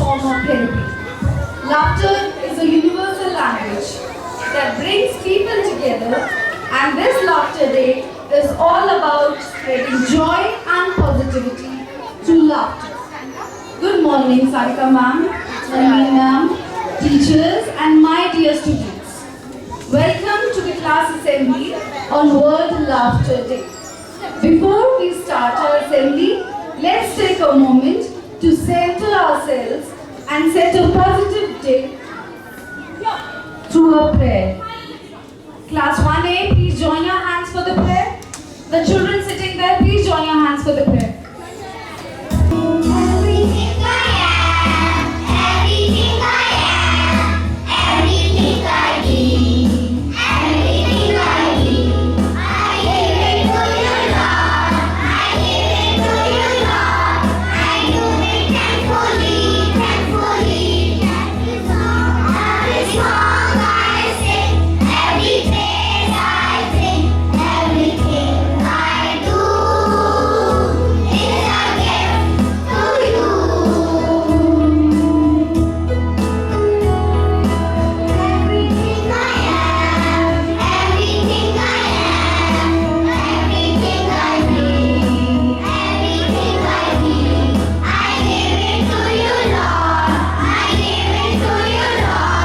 form of therapy. Laughter is a universal language that brings people together, and this Laughter Day is all about spreading joy and positivity through laughter. Good morning, Sarika ma'am, Nandini ma'am, teachers, and my dear students. Welcome to the class assembly on World Laughter Day. Before we start our assembly, let's take a moment to center ourselves and set a positive day through a prayer. Class 1A, please join your hands for the prayer. The children sitting there, please join your hands for the prayer. Everything I am, everything I am, everything I need, everything I need, I give it to you, Lord. I give it to you, Lord. I do it thankfully, thankfully. Every song I sing, every praise I sing, everything I do is a gift to you. Everything I am, everything I am, everything I need, everything I need, I give it to you, Lord. I give it to you, Lord.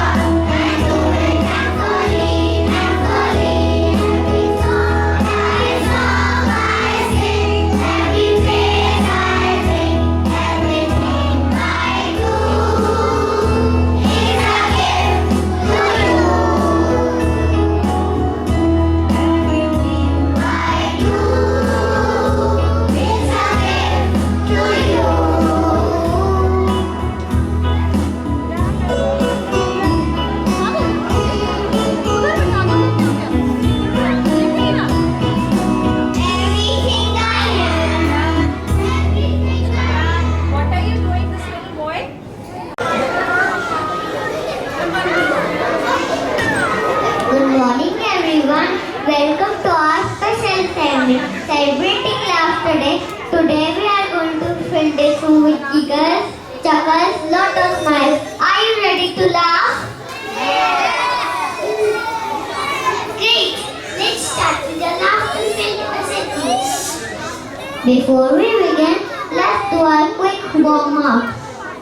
I do it thankfully, thankfully. Every song I sing, every praise I sing, everything I do is a gift to you. Everything I do is a gift to you. Everything I am, everything I am. What are you doing, this little boy? Good morning, everyone. Welcome to our special ceremony celebrating Laughter Day. Today we are going to fill this room with giggles, chuckles, lot of smiles. Are you ready to laugh? Great. Let's start with the laughter-filled messages. Before we begin, let's do a quick warm-up.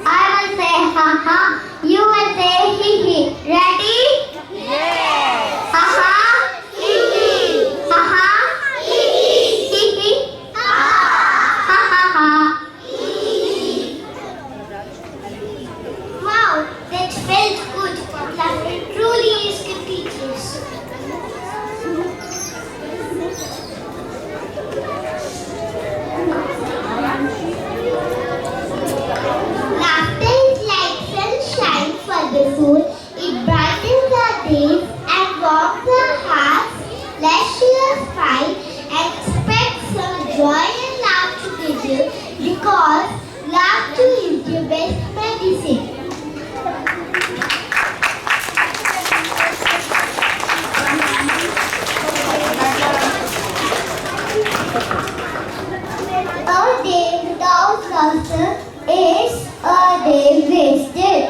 I will say ha ha, you will say hee hee. Ready? Ha ha, hee hee. Ha ha, hee hee. Hee hee. Ha ha ha. Wow, that felt good. Laughter truly is contagious. Laughter is like sunshine for the soul. It brightens our days and warms our hearts. Let's share a smile and spread some joy and love together because laughter is the best medicine. A day without laughter is a day wasted.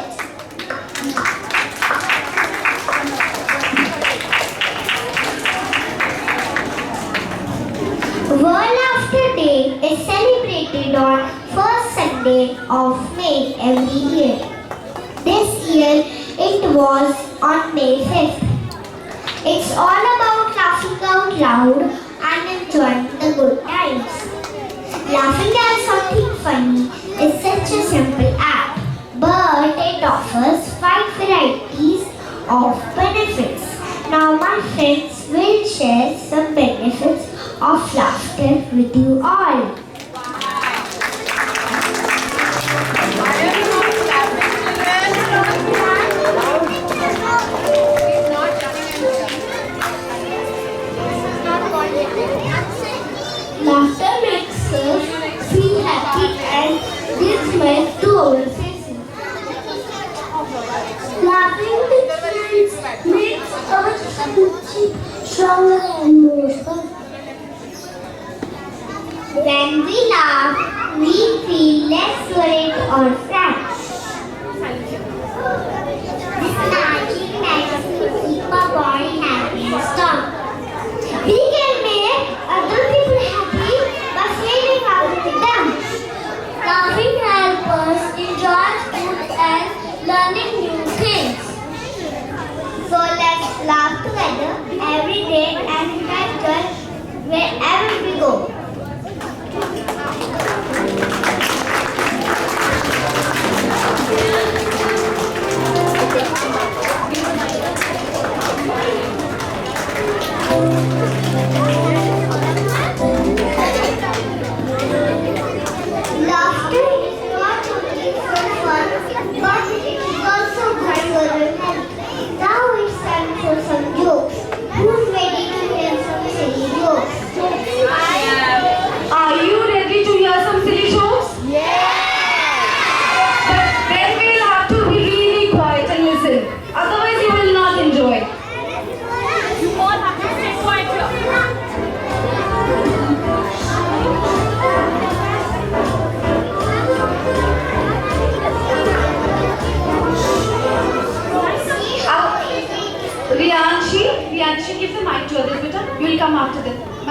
World Laughter Day is celebrated on first Sunday of May every year. This year it was on May 5th. It's all about laughing out loud and enjoying the good times. Laughing at something funny is such a simple act, but it offers 5 varieties of benefits. Now my friends will share some benefits of laughter with you all. Laughter makes us feel happy and gives smile to our faces. Laughing with friends makes us feel stronger and more fun. When we laugh, we feel less worried or sad.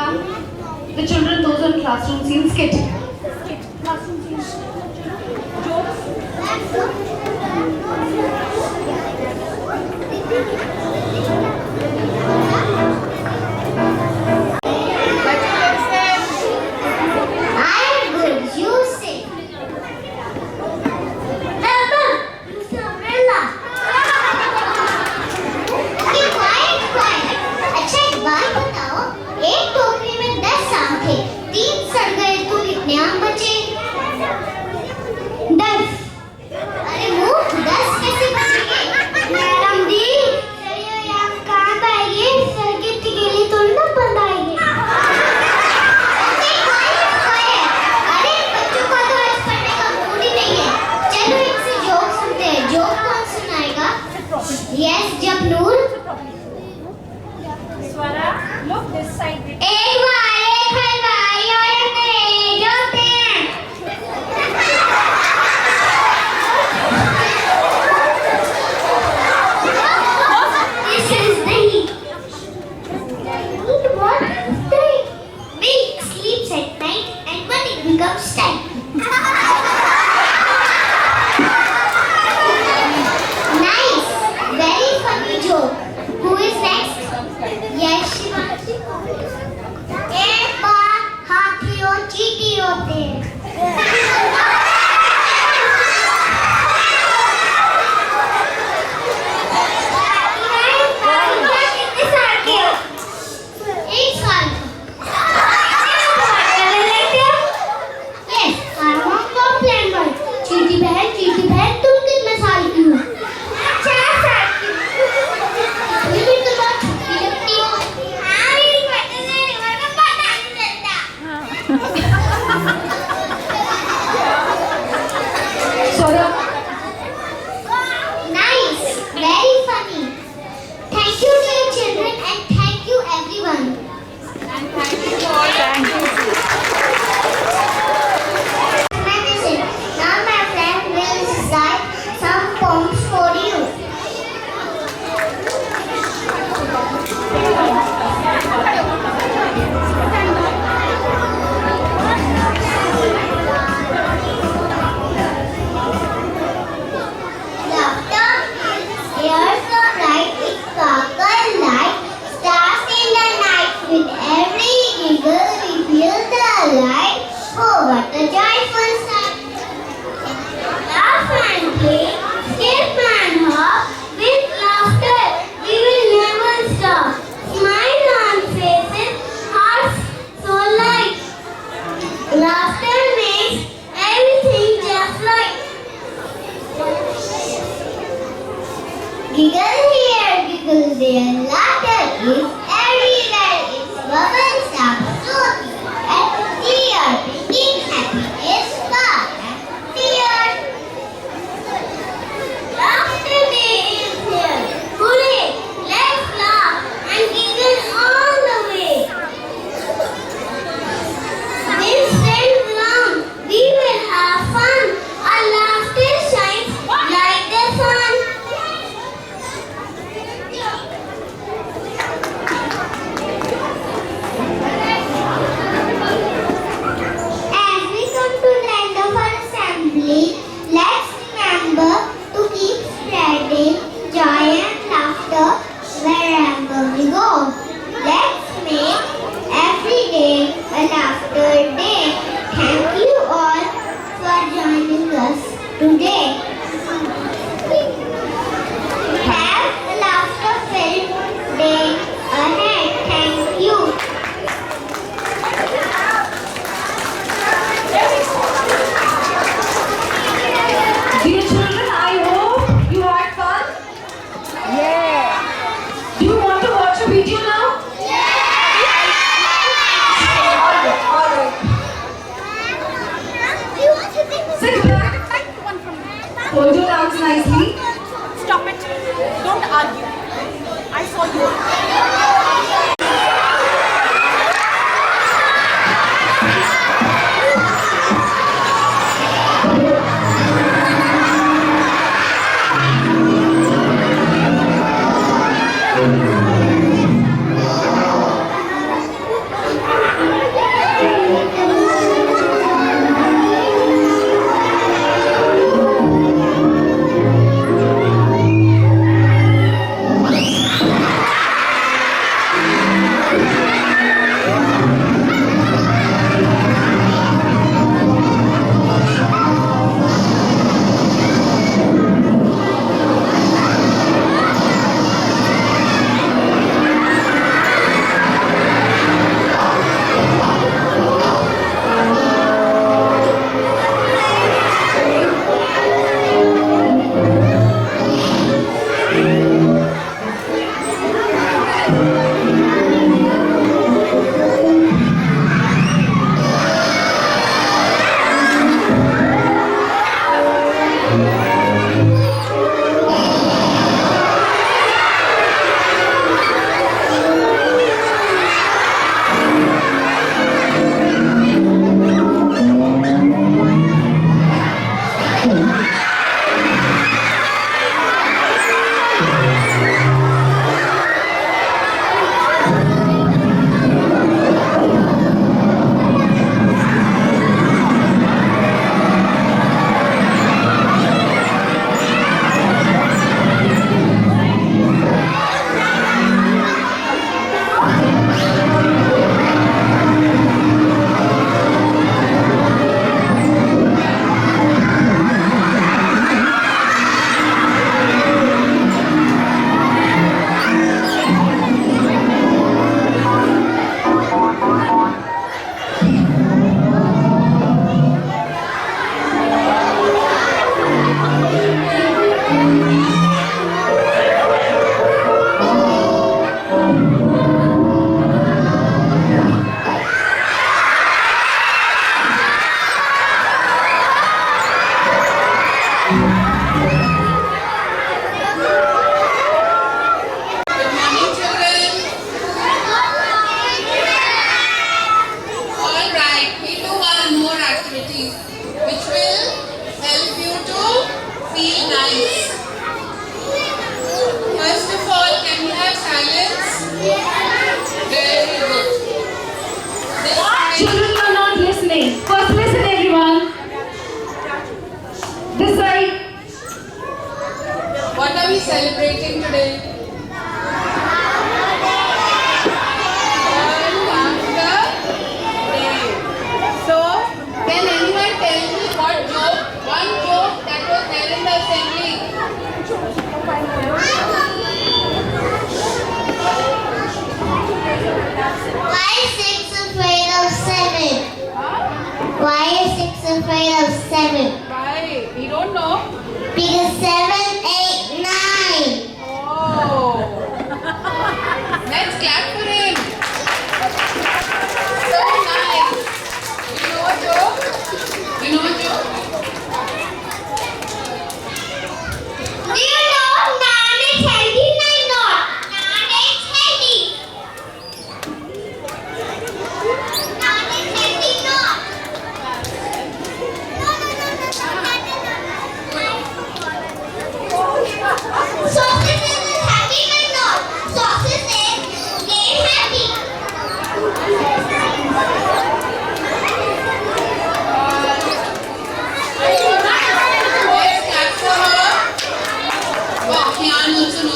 Come, the children, those on classroom scene, skit. I'm good. You sing. Mama, use the umbrella. Okay, quiet, quiet. अच्छा एक बात बताओ, एक टोकरी में 10 आम थे, 3 सड़ गए तो कितने आम बचे? 10. अरे मूर्ख, 10 कैसे बचेंगे? मैडम जी, सड़े हुए आम कहाँ पाएंगे? सर के ठिकेले तो ना बंद आएंगे। अरे बच्चों को तो आज पढ़ने का मूड ही नहीं है। चलो इनसे जोक सुनते हैं। जोक कौन सुनाएगा? Yes Japnoor. Swara, look this side. एक बार एक हलवाई और अंग्रेज होते हैं। This is dahi. What is dahi? Milk sleeps at night and when it becomes time. Nice, very funny joke. Who is next? Yes, Shivanshi. एक बार हाथी और चींटी होते हैं। कितने साल के हो? 1 साल Yes, I want complain boy. चींटी बहन तुम कितने साल की हो? 4 साल की। ये भी तो बहुत छोटी लगती हो। हाँ, मेरी पता नहीं, मेरे को पता नहीं चलता। Swara, Nice, very funny. Thank you to your children and thank you everyone. Medicine. Now my friend will recite some poems for you. Laughter is air so bright, it sparkles like stars in the night. With every giggle, we feel the light. Oh, what a joyful sight! Laugh and play, skip and hop. With laughter, we will never stop. Smile on faces, hearts so light. Laughter makes everything just right. Giggle here, giggle there, laughter is everywhere. It's bubbles up slowly and clear, bringing happiness far and near. Laughter day is here. Hooray! Let's laugh and giggle all the way. With friends round, we will have fun. Our laughter shines like the sun. As we come to the end of our assembly, let's remember to keep spreading joy and laughter wherever we go. Let's make every day a laughter day. Thank you all for joining us today. Have a laughter-filled day ahead. Thank you. dear children, I hope you had fun. Do you want to watch a video now? Alright. Sit back. Hold your arms nicely. Stop it. Don't argue. I saw you. Children are not listening. First listen everyone. This side. What are we celebrating today? So, can anyone tell me one joke that was there in the assembly? Why is 6 afraid of 7? Why is 6 afraid of 7? Why? We don't know. Because 7, 8, 9. Oh. Let's clap for him. So nice. You know a joke? You know a joke? Do you know Nan is healthy? Nan not. Nan is healthy. Nan is healthy not. Sauces is happy or not? Sauces is get happy. Let's clap for her. Wow, Kian also knows